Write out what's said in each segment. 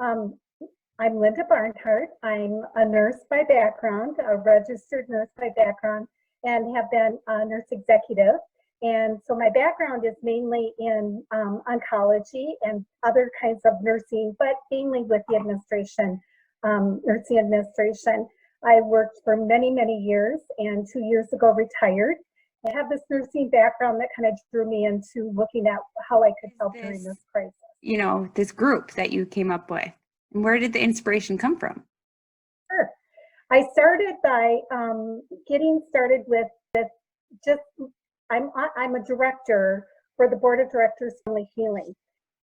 Um, I'm Linda Barnhart. I'm a nurse by background, a registered nurse by background, and have been a nurse executive. And so my background is mainly in oncology and other kinds of nursing, but mainly with the administration, nursing administration. I worked for many, many years and 2 years ago retired. I have this nursing background that kind of drew me into looking at how I could help during this crisis. This group that you came up with. And where did the inspiration come from? Sure. I started by getting started with just, I'm a director for the Board of Directors Family Healing.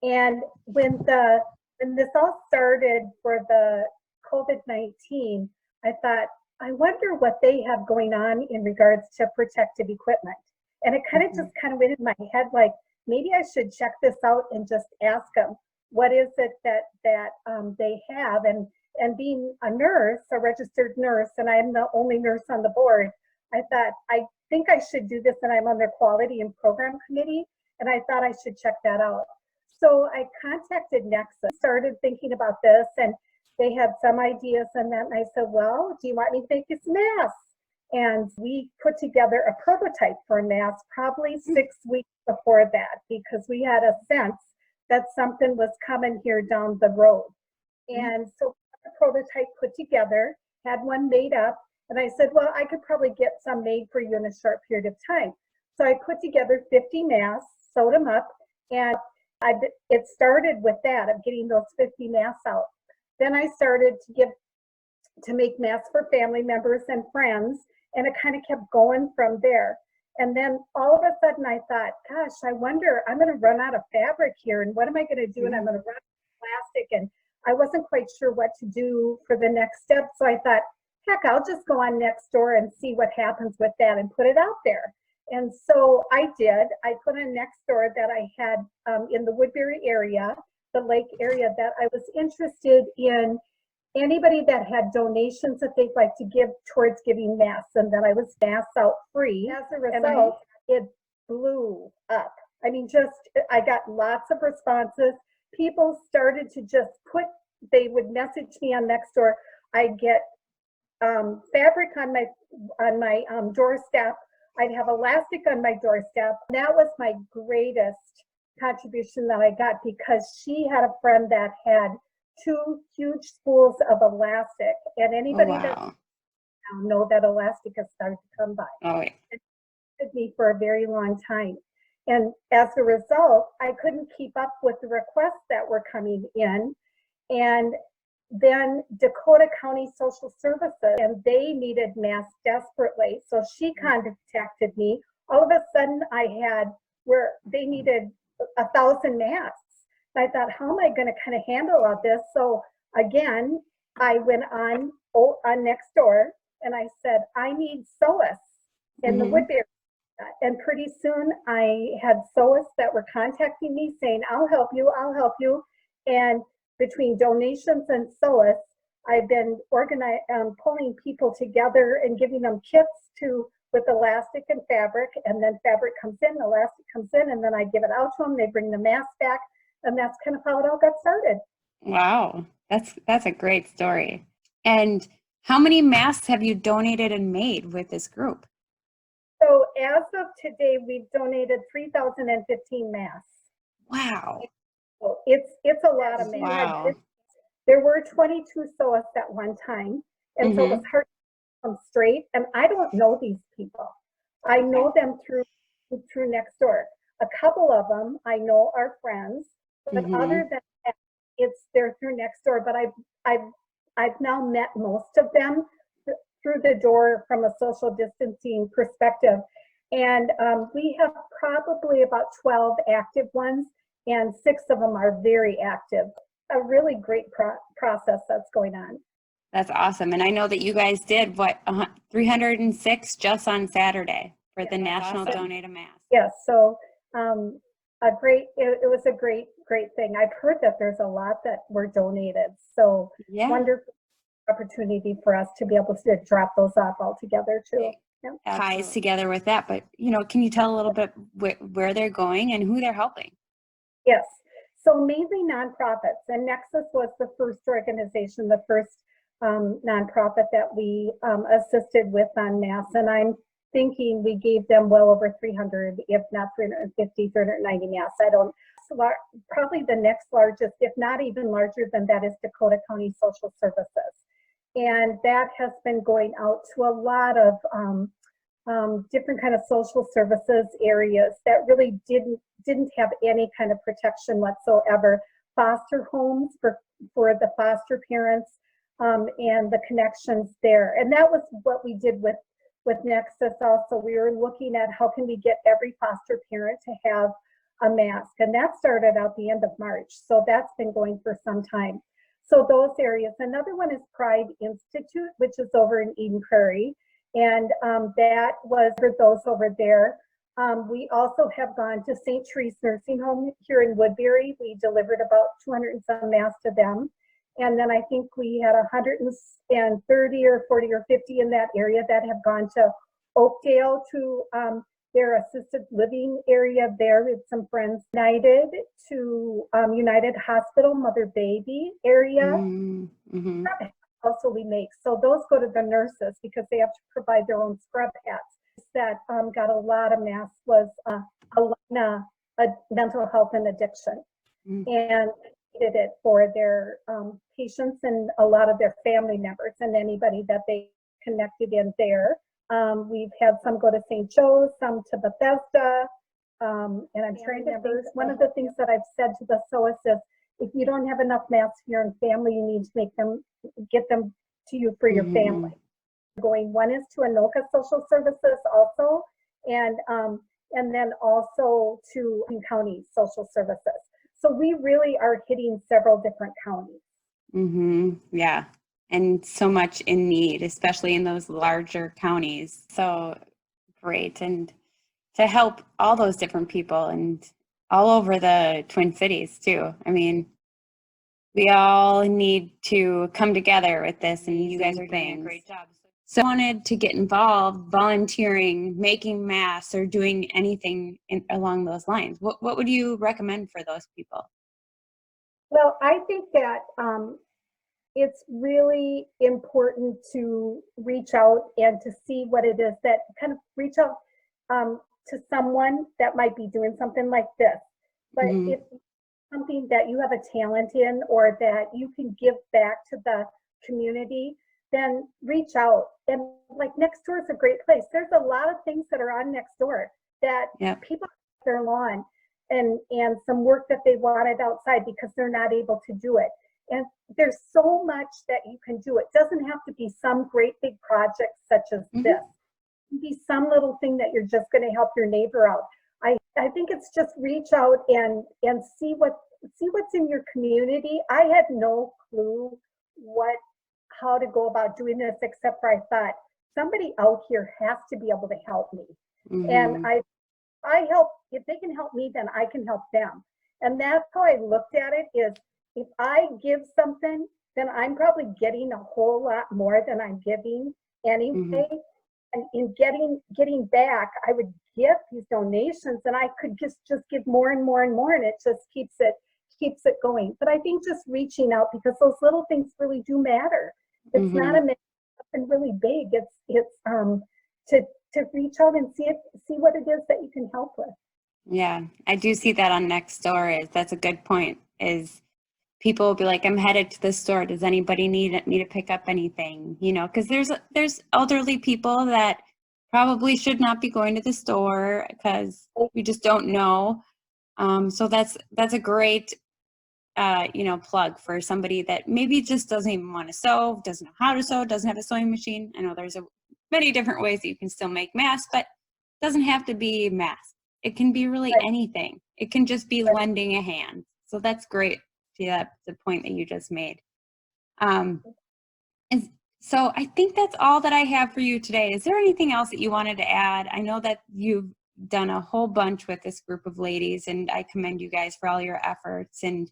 And when this all started for the COVID-19, I thought, I wonder what they have going on in regards to protective equipment. And it kind of just kind of went in my head, like, maybe I should check this out and just ask them, what is it that they have? And being a nurse, a registered nurse, and I'm the only nurse on the board, I thought, I think I should do this, and I'm on their quality and program committee, and I thought I should check that out. So I contacted Nexus, started thinking about this, and they had some ideas on that, and I said, well, do you want me to make this mask? And we put together a prototype for a mask probably 6 weeks before that, because we had a sense that something was coming here down the road. And so the prototype put together, had one made up, and I said, well, I could probably get some made for you in a short period of time. So I put together 50 masks, sewed them up, and it started with that, of getting those 50 masks out. Then I started to make masks for family members and friends, and it kind of kept going from there. And then all of a sudden I thought, gosh, I wonder, I'm going to run out of fabric here, and what am I going to do? And I'm going to run out of plastic, and I wasn't quite sure what to do for the next step. So I thought, heck, I'll just go on Nextdoor and see what happens with that and put it out there. And so I did. I put on Nextdoor that I had in the Woodbury area, the lake area, that I was interested in anybody that had donations that they'd like to give towards giving masks, and that I was mask out free. As a result, it blew up. I mean, I got lots of responses. People started to just they would message me on Nextdoor. I'd get fabric on my doorstep. I'd have elastic on my doorstep. And that was my greatest contribution that I got, because she had a friend that had 2 huge spools of elastic, and anybody that know that elastic has started to come by. It took me for a very long time. And as a result, I couldn't keep up with the requests that were coming in. And then Dakota County Social Services, and they needed masks desperately. So she contacted me. All of a sudden I had where they needed 1,000 masks. I thought, how am I going to kind of handle all this? So again, I went on Nextdoor and I said, I need SOAS in the Woodbury. And pretty soon I had SOAS that were contacting me saying, I'll help you, I'll help you. And between donations and SOAS, I've been pulling people together and giving them kits with elastic and fabric, and then fabric comes in, elastic comes in, and then I give it out to them. They bring the mask back, and that's kind of how it all got started. Wow, that's a great story. And how many masks have you donated and made with this group? So as of today, we've donated 3,015 masks. Wow. So it's a lot of masks. Wow. There were 22 SOAS at one time, and so it was hard to come straight. And I don't know these people. I know them through Nextdoor. A couple of them I know are friends, but other than that, they're through Nextdoor. But I've now met most of them through the door from a social distancing perspective. And we have probably about 12 active ones, and 6 of them are very active. A really great process that's going on. That's awesome. And I know that you guys did 306 just on Saturday for the National Donate a Mask. Yes, so it was a great thing. I've heard that there's a lot that were donated. So wonderful opportunity for us to be able to drop those off all together too. Ties together with that, but can you tell a little bit where they're going and who they're helping? Yes. So mainly nonprofits, and Nexus was the first organization, the first nonprofit that we assisted with en masse. And I'm thinking we gave them well over 300, if not 350, 390 mass. I don't, probably the next largest, if not even larger than that, is Dakota County Social Services. And that has been going out to a lot of different kind of social services areas that really didn't have any kind of protection whatsoever. Foster homes for the foster parents, and the connections there. And that was what we did with Nexus also. We were looking at how can we get every foster parent to have a mask. And that started out the end of March. So that's been going for some time. So those areas. Another one is Pride Institute, which is over in Eden Prairie. And that was for those over there. We also have gone to St. Therese Nursing Home here in Woodbury. We delivered about 200 and some masks to them. And then I think we had 130 or 40 or 50 in that area that have gone to Oakdale to their assisted living area there with some friends. United to United Hospital, Mother Baby area. Mm-hmm. Also we make. So those go to the nurses because they have to provide their own scrub hats. That got a lot of masks was Alana, a mental health and addiction. Mm-hmm. And did it for their patients and a lot of their family members and anybody that they connected in there. We've had some go to St. Joe's, some to Bethesda, and I'm trying to remember. One of the things that I've said to the SOAS is, if you don't have enough masks for your own family, you need to get them to you for your family. One is to Anoka Social Services also, and then also to County Social Services. So we really are hitting several different counties. Yeah, and so much in need, especially in those larger counties. So great, and to help all those different people and all over the Twin Cities too. I mean, we all need to come together with this, and you guys are doing a great job. So I wanted to get involved, volunteering, making masks, or doing anything along those lines. What would you recommend for those people? Well, I think that it's really important to reach out and to see what it is that kind of reach out to someone that might be doing something like this. But if something that you have a talent in or that you can give back to the community, then reach out. And like Nextdoor is a great place. There's a lot of things that are on Nextdoor that people have their lawn and some work that they wanted outside because they're not able to do it. And there's so much that you can do. It doesn't have to be some great big project such as this. It can be some little thing that you're just going to help your neighbor out. I think it's just reach out and see what's in your community. I had no clue how to go about doing this, except for I thought somebody out here has to be able to help me. And I help, if they can help me, then I can help them. And that's how I looked at it, is if I give something, then I'm probably getting a whole lot more than I'm giving anyway. And in getting back, I would give these donations and I could just give more and more and more, and it just keeps it going. But I think just reaching out, because those little things really do matter. It's not something really big. It's to reach out and see what it is that you can help with. Yeah, I do see that on Nextdoor. That's a good point. Is people will be like, I'm headed to the store. Does anybody need me to pick up anything? You know, because there's elderly people that probably should not be going to the store because we just don't know. So that's a great plug for somebody that maybe just doesn't even want to sew, doesn't know how to sew, doesn't have a sewing machine. I know there's many different ways that you can still make masks, but it doesn't have to be masks. It can be really anything. It can just be lending a hand. So that's great. Yeah, the point that you just made. And so I think that's all that I have for you today. Is there anything else that you wanted to add? I know that you've done a whole bunch with this group of ladies, and I commend you guys for all your efforts and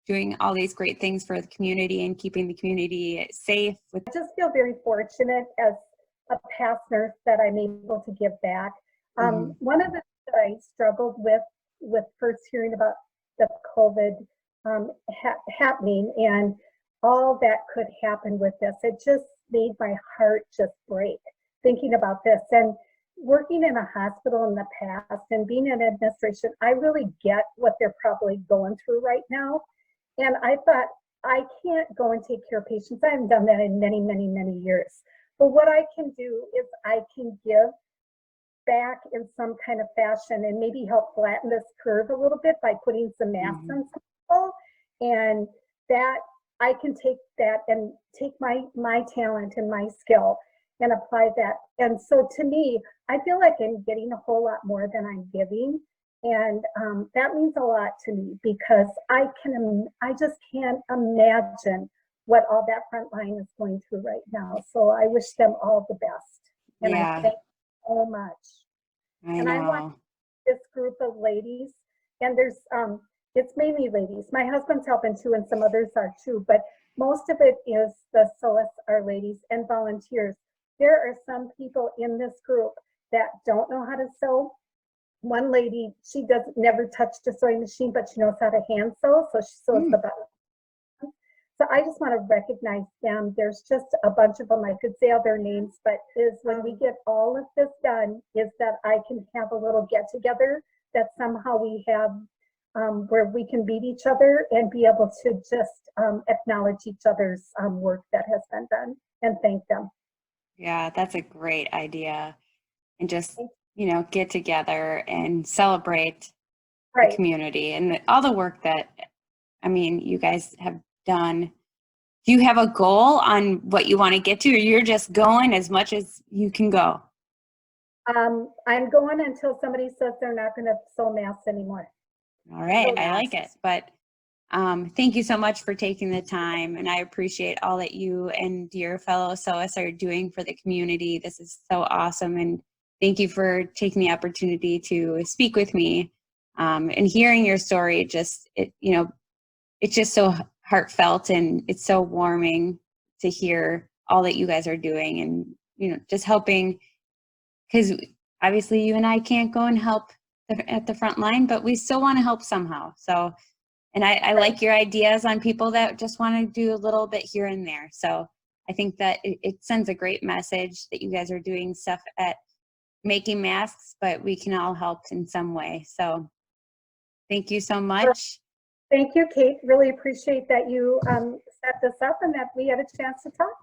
doing all these great things for the community and keeping the community safe. I just feel very fortunate as a past nurse that I'm able to give back. One of the things that I struggled with first hearing about the COVID happening and all that could happen with this. It just made my heart just break thinking about this. And working in a hospital in the past and being in administration, I really get what they're probably going through right now. And I thought, I can't go and take care of patients. I haven't done that in many, many, many years. But what I can do is I can give back in some kind of fashion and maybe help flatten this curve a little bit by putting some masks on some people. And that I can take that and take my talent and my skill and apply that. And so to me, I feel like I'm getting a whole lot more than I'm giving. And that means a lot to me because I just can't imagine what all that front line is going through right now. So I wish them all the best. And I thank you so much. And I want this group of ladies, and there's it's mainly ladies. My husband's helping too, and some others are too, but most of it is the SOAS are ladies and volunteers. There are some people in this group that don't know how to sew. One lady, she never touched a sewing machine, but she knows how to hand sew, so she sews the button. So I just want to recognize them. There's just a bunch of them. I could say all their names, but when we get all of this done, is that I can have a little get together that somehow we have where we can beat each other and be able to just acknowledge each other's work that has been done and thank them. Yeah, that's a great idea. And just, get together and celebrate the community and all the work that, you guys have done. Do you have a goal on what you want to get to, or you're just going as much as you can go? I'm going until somebody says they're not going to sew masks anymore. All right. I like it. But thank you so much for taking the time. And I appreciate all that you and your fellow SOAS are doing for the community. This is so awesome. And thank you for taking the opportunity to speak with me. And hearing your story, it's just so heartfelt and it's so warming to hear all that you guys are doing and, just helping, because obviously you and I can't go and help at the front line, but we still want to help somehow. So, and I like your ideas on people that just want to do a little bit here and there. So I think that it sends a great message that you guys are doing stuff at making masks, but we can all help in some way. So thank you so much. Thank you, Kate. Really appreciate that you set this up and that we had a chance to talk.